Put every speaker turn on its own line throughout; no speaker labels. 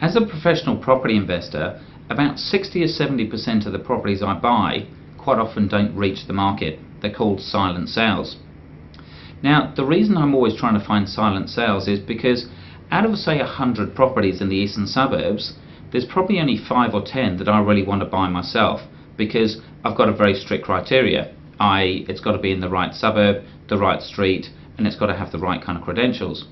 As a professional property investor, about 60 or 70% of the properties I buy quite often don't reach the market. They're called silent sales. Now, the reason I'm always trying to find silent sales is because out of, say, 100 properties in the eastern suburbs, there's probably only 5 or 10 that I really want to buy myself, because I've got a very strict criteria. It's got to be in the right suburb, the right street, and it's got to have the right kind of credentials.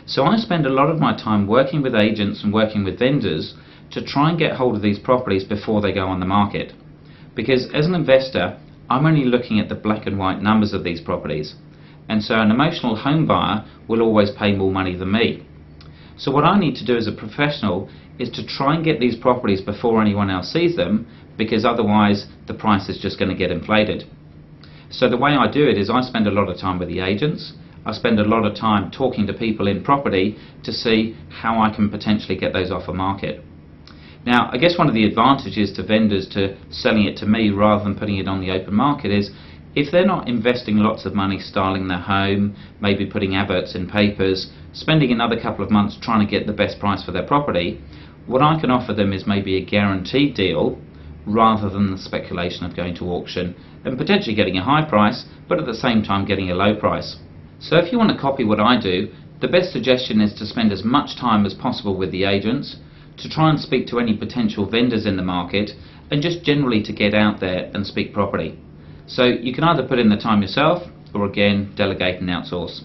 So I spend a lot of my time working with agents and working with vendors to try and get hold of these properties before they go on the market. Because as an investor, I'm only looking at the black and white numbers of these properties. And so an emotional home buyer will always pay more money than me. So what I need to do as a professional is to try and get these properties before anyone else sees them, because otherwise the price is just going to get inflated. So the way I do it is I spend a lot of time with the agents. I spend a lot of time talking to people in property to see how I can potentially get those off the market. Now, I guess one of the advantages to vendors to selling it to me rather than putting it on the open market is if they're not investing lots of money styling their home, maybe putting adverts in papers, spending another couple of months trying to get the best price for their property, what I can offer them is maybe a guaranteed deal rather than the speculation of going to auction and potentially getting a high price, but at the same time getting a low price. So if you want to copy what I do, the best suggestion is to spend as much time as possible with the agents, to try and speak to any potential vendors in the market, and just generally to get out there and speak property. So you can either put in the time yourself, or again, delegate and outsource.